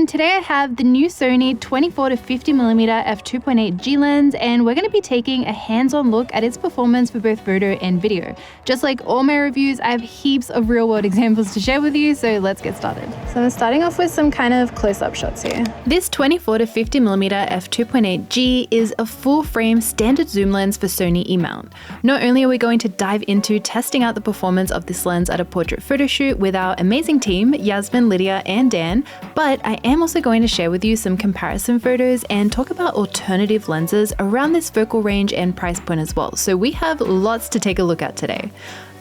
everyone, today I have the new Sony 24-50mm f2.8 G lens, and we're going to be taking a hands-on look at its performance for both photo and video. Just like all my reviews, I have heaps of real-world examples to share with you, so let's get started. So I'm starting off with some kind of close-up shots here. This 24-50mm f2.8 G is a full-frame standard zoom lens for Sony E-mount. Not only are we going to dive into testing out the performance of this lens at a portrait photo shoot with our amazing team, Yasmin, Lydia, and Dan, but I am also going to share with you some comparison photos and talk about alternative lenses around this focal range and price point as well. So we have lots to take a look at today.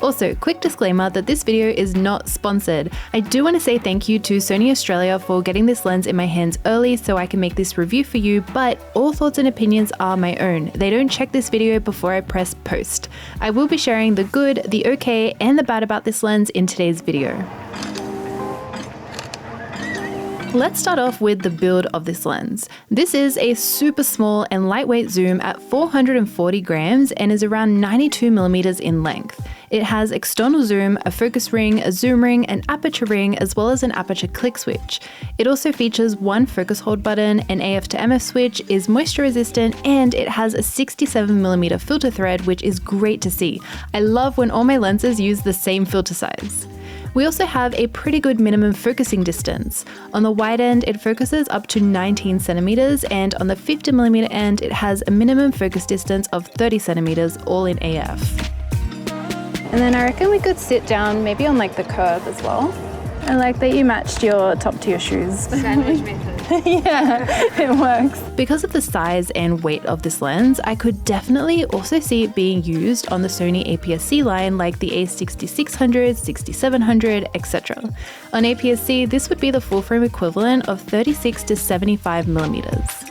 Also, quick disclaimer that this video is not sponsored. I do want to say thank you to Sony Australia for getting this lens in my hands early so I can make this review for you, but all thoughts and opinions are my own. They don't check this video before I press post. I will be sharing the good, the okay, and the bad about this lens in today's video. Let's start off with the build of this lens. This is a super small and lightweight zoom at 440 grams and is around 92 millimeters in length. It has external zoom, a focus ring, a zoom ring, an aperture ring, as well as an aperture click switch. It also features one focus hold button, an AF to MF switch, is moisture resistant, and it has a 67mm filter thread, which is great to see. I love when all my lenses use the same filter size. We also have a pretty good minimum focusing distance. On the wide end, it focuses up to 19 centimeters, and on the 50mm end, it has a minimum focus distance of 30 centimeters, all in AF. And then I reckon we could sit down maybe on like the curve as well. I like that you matched your top to your shoes. Sandwich method. Yeah, it works. Because of the size and weight of this lens, I could definitely also see it being used on the Sony APS-C line like the A6600, 6700, etc. On APS-C, this would be the full-frame equivalent of 36 to 75 millimeters.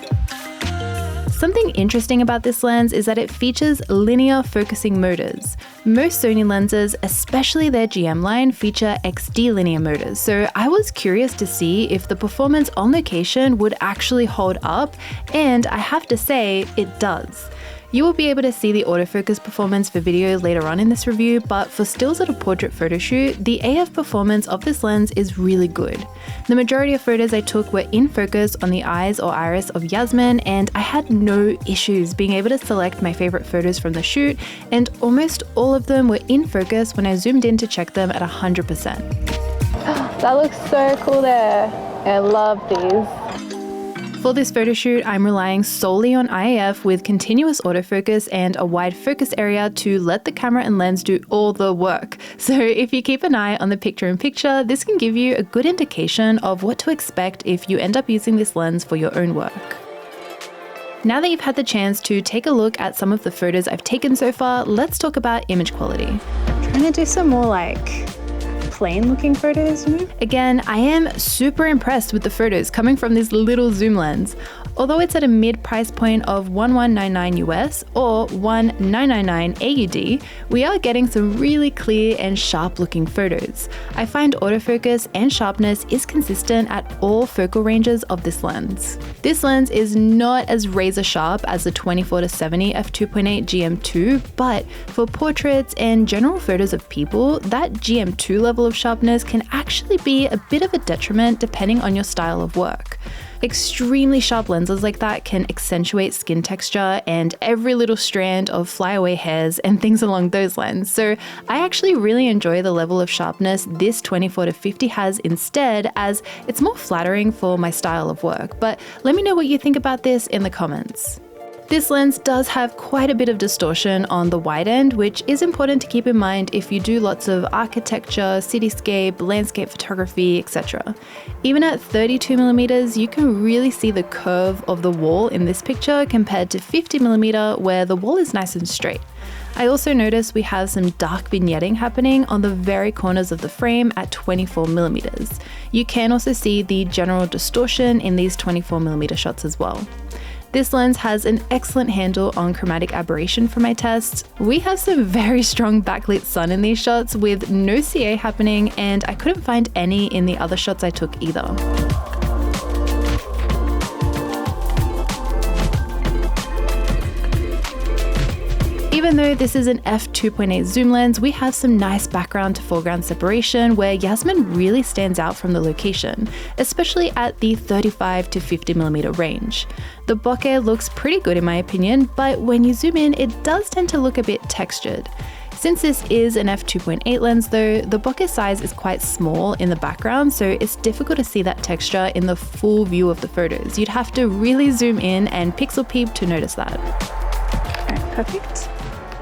Something interesting about this lens is that it features linear focusing motors. Most Sony lenses, especially their GM line, feature XD linear motors, so I was curious to see if the performance on location would actually hold up, and I have to say, it does. You will be able to see the autofocus performance for video later on in this review, but for stills at a portrait photo shoot, the AF performance of this lens is really good. The majority of photos I took were in focus on the eyes or iris of Yasmin, and I had no issues being able to select my favorite photos from the shoot, and almost all of them were in focus when I zoomed in to check them at 100%. That looks so cool there. I love these. For this photo shoot, I'm relying solely on IAF with continuous autofocus and a wide focus area to let the camera and lens do all the work. So if you keep an eye on the picture-in-picture, this can give you a good indication of what to expect if you end up using this lens for your own work. Now that you've had the chance to take a look at some of the photos I've taken so far, let's talk about image quality. I'm trying to do some more plain looking photos, Again, I am super impressed with the photos coming from this little zoom lens. Although it's at a mid price point of $1199 US or $1999 AUD, we are getting some really clear and sharp looking photos. I find autofocus and sharpness is consistent at all focal ranges of this lens. This lens is not as razor sharp as the 24-70 f2.8 GM2, but for portraits and general photos of people, that GM2 level of sharpness can actually be a bit of a detriment depending on your style of work. Extremely sharp lenses like that can accentuate skin texture and every little strand of flyaway hairs and things along those lines. So I actually really enjoy the level of sharpness this 24-50 has instead, as it's more flattering for my style of work. But let me know what you think about this in the comments. This lens does have quite a bit of distortion on the wide end, which is important to keep in mind if you do lots of architecture, cityscape, landscape photography, etc. Even at 32mm, you can really see the curve of the wall in this picture compared to 50mm where the wall is nice and straight. I also noticed we have some dark vignetting happening on the very corners of the frame at 24mm. You can also see the general distortion in these 24mm shots as well. This lens has an excellent handle on chromatic aberration for my tests. We have some very strong backlit sun in these shots with no CA happening, and I couldn't find any in the other shots I took either. Even though this is an f2.8 zoom lens, we have some nice background to foreground separation where Yasmin really stands out from the location, especially at the 35 to 50mm range. The bokeh looks pretty good in my opinion, but when you zoom in, it does tend to look a bit textured. Since this is an f2.8 lens though, the bokeh size is quite small in the background, so it's difficult to see that texture in the full view of the photos. You'd have to really zoom in and pixel peep to notice that. Alright, perfect.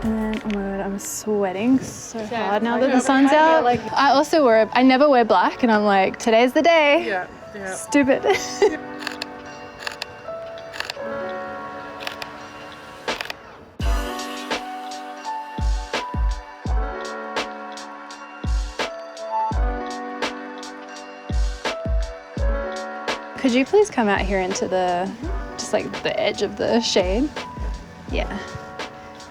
And then, oh my god, I'm sweating so hard now that the sun's out. I never wear black and I'm like, today's the day. Yeah. Stupid. Could you please come out here into the, just like the edge of the shade? Yeah.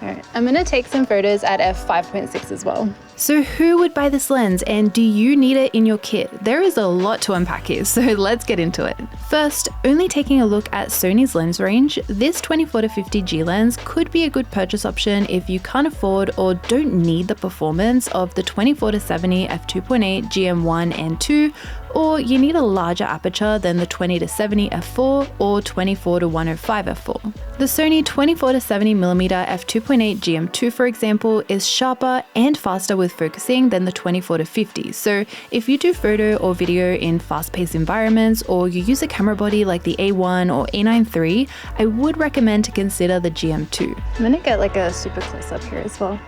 All right, I'm gonna take some photos at f5.6 as well. So who would buy this lens and do you need it in your kit? There is a lot to unpack here, so let's get into it. First, only taking a look at Sony's lens range, this 24 to 50 G lens could be a good purchase option if you can't afford or don't need the performance of the 24 to 70 f2.8 GM1 and 2, or you need a larger aperture than the 20 to 70 f4 or 24 to 105 f4. The Sony 24 to 70mm f2.8 GM2, for example, is sharper and faster with focusing than the 24 to 50. So if you do photo or video in fast-paced environments, or you use a camera body like the A1 or A9 III, I would recommend to consider the GM2. I'm gonna get like a super close up here as well.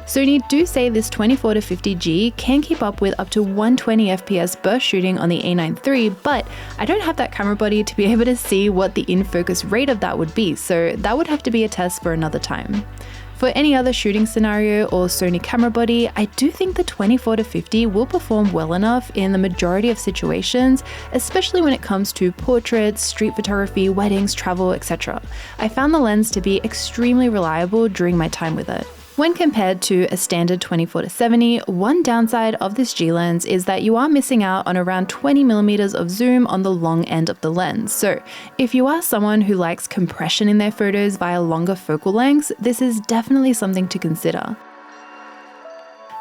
Sony do say this 24 to 50G can keep up with up to 120 FPS burst shooting on the A9 III, but I don't have that camera body to be able to see what the in-focus rate of that would be, so that would have to be a test for another time. For any other shooting scenario or Sony camera body, I do think the 24 to 50 will perform well enough in the majority of situations, especially when it comes to portraits, street photography, weddings, travel, etc. I found the lens to be extremely reliable during my time with it. When compared to a standard 24 to 70, one downside of this G lens is that you are missing out on around 20mm of zoom on the long end of the lens. So if you are someone who likes compression in their photos via longer focal lengths, this is definitely something to consider.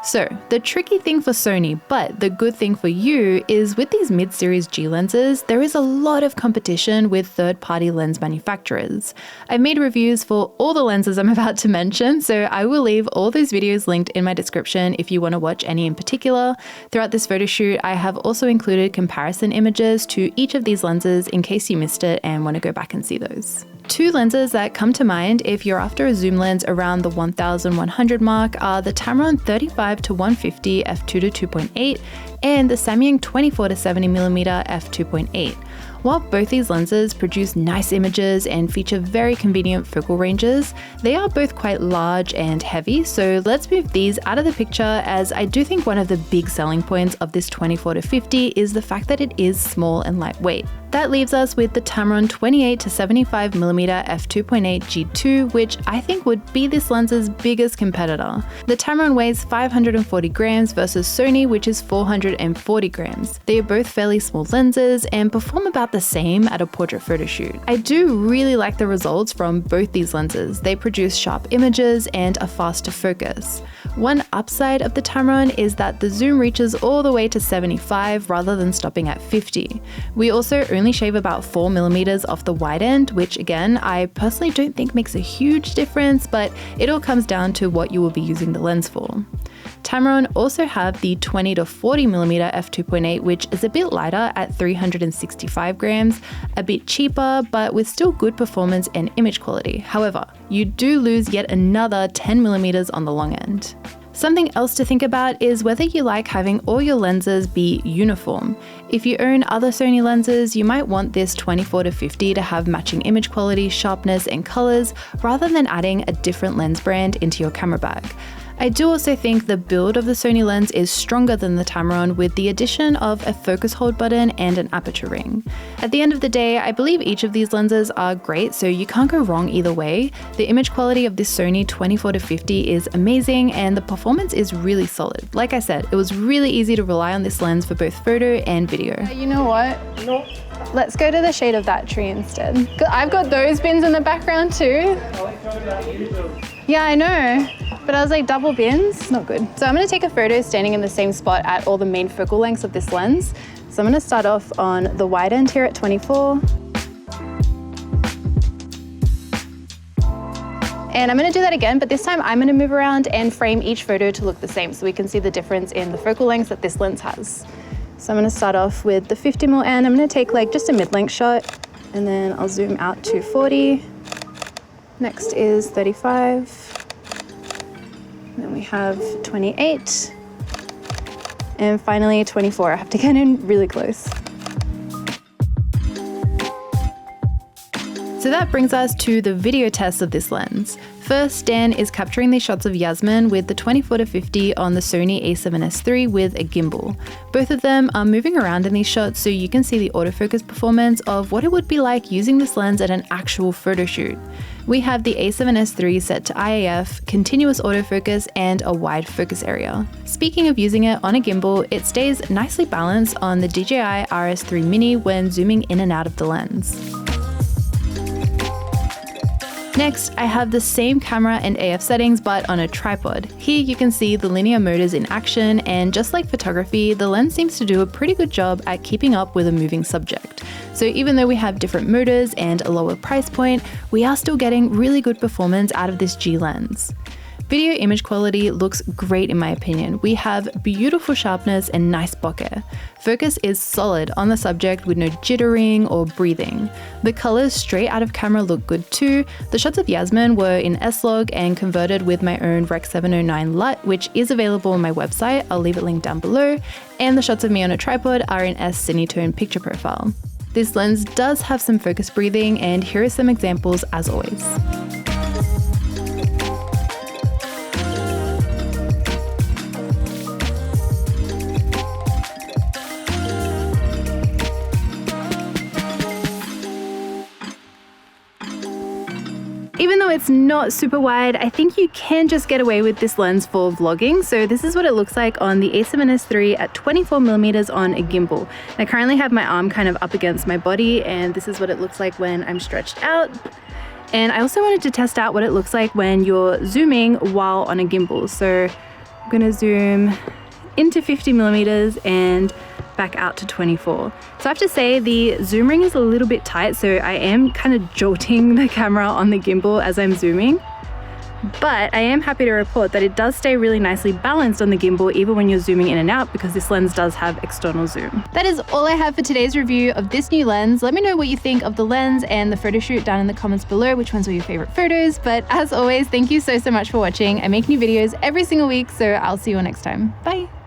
So the tricky thing for Sony, but the good thing for you, is with these mid-series G lenses, there is a lot of competition with third-party lens manufacturers. I've made reviews for all the lenses I'm about to mention, so I will leave all those videos linked in my description if you want to watch any in particular. Throughout this photo shoot, I have also included comparison images to each of these lenses in case you missed it and want to go back and see those. Two lenses that come to mind if you're after a zoom lens around the 1100 mark are the Tamron 35 to 150 f2 to 2.8 and the Samyang 24 to 70mm f2.8. While both these lenses produce nice images and feature very convenient focal ranges, they are both quite large and heavy, so let's move these out of the picture, as I do think one of the big selling points of this 24 to 50 is the fact that it is small and lightweight. That leaves us with the Tamron 28 to 75mm f2.8 G2, which I think would be this lens's biggest competitor. The Tamron weighs 540 grams versus Sony, which is 440 grams. They are both fairly small lenses and perform about the same at a portrait photo shoot. I do really like the results from both these lenses. They produce sharp images and are fast to focus. One upside of the Tamron is that the zoom reaches all the way to 75 rather than stopping at 50. We also only shave about 4mm off the wide end, which again, I personally don't think makes a huge difference, but it all comes down to what you will be using the lens for. Tamron also have the 20 to 40mm f2.8, which is a bit lighter at 365 grams, a bit cheaper, but with still good performance and image quality. However, you do lose yet another 10mm on the long end. Something else to think about is whether you like having all your lenses be uniform. If you own other Sony lenses, you might want this 24 to 50 to have matching image quality, sharpness, and colors, rather than adding a different lens brand into your camera bag. I do also think the build of the Sony lens is stronger than the Tamron, with the addition of a focus hold button and an aperture ring. At the end of the day, I believe each of these lenses are great, so you can't go wrong either way. The image quality of this Sony 24 to 50 is amazing, and the performance is really solid. Like I said, it was really easy to rely on this lens for both photo and video. You know what? No. Let's go to the shade of that tree instead. I've got those bins in the background too. Yeah, I know. But I was like, double bins, not good. So I'm gonna take a photo standing in the same spot at all the main focal lengths of this lens. So I'm gonna start off on the wide end here at 24. And I'm gonna do that again, but this time I'm gonna move around and frame each photo to look the same so we can see the difference in the focal lengths that this lens has. So I'm gonna start off with the 50mm and I'm gonna take like just a mid-length shot and then I'll zoom out to 40. Next is 35. And then we have 28. And finally 24. I have to get in really close. So that brings us to the video test of this lens. First, Dan is capturing these shots of Yasmin with the 24-50 on the Sony A7IV with a gimbal. Both of them are moving around in these shots so you can see the autofocus performance of what it would be like using this lens at an actual photo shoot. We have the A7IV set to IAF, continuous autofocus, and a wide focus area. Speaking of using it on a gimbal, it stays nicely balanced on the DJI RS3 Mini when zooming in and out of the lens. Next, I have the same camera and AF settings but on a tripod. Here you can see the linear motors in action, and just like photography, the lens seems to do a pretty good job at keeping up with a moving subject. So even though we have different motors and a lower price point, we are still getting really good performance out of this G lens. Video image quality looks great in my opinion. We have beautiful sharpness and nice bokeh. Focus is solid on the subject with no jittering or breathing. The colors straight out of camera look good too. The shots of Yasmin were in S-Log and converted with my own Rec 709 LUT, which is available on my website. I'll leave it linked down below. And the shots of me on a tripod are in S Cinetone picture profile. This lens does have some focus breathing, and here are some examples as always. Even though it's not super wide, I think you can just get away with this lens for vlogging. So this is what it looks like on the A7IV at 24mm on a gimbal. I currently have my arm kind of up against my body, and this is what it looks like when I'm stretched out. And I also wanted to test out what it looks like when you're zooming while on a gimbal. So I'm gonna zoom into 50mm and back out to 24. So I have to say the zoom ring is a little bit tight, so I am kind of jolting the camera on the gimbal as I'm zooming. But I am happy to report that it does stay really nicely balanced on the gimbal even when you're zooming in and out, because this lens does have external zoom. That is all I have for today's review of this new lens. Let me know what you think of the lens and the photo shoot down in the comments below. Which ones were your favorite photos? But as always, thank you so much for watching. I make new videos every single week, so I'll see you all next time. Bye.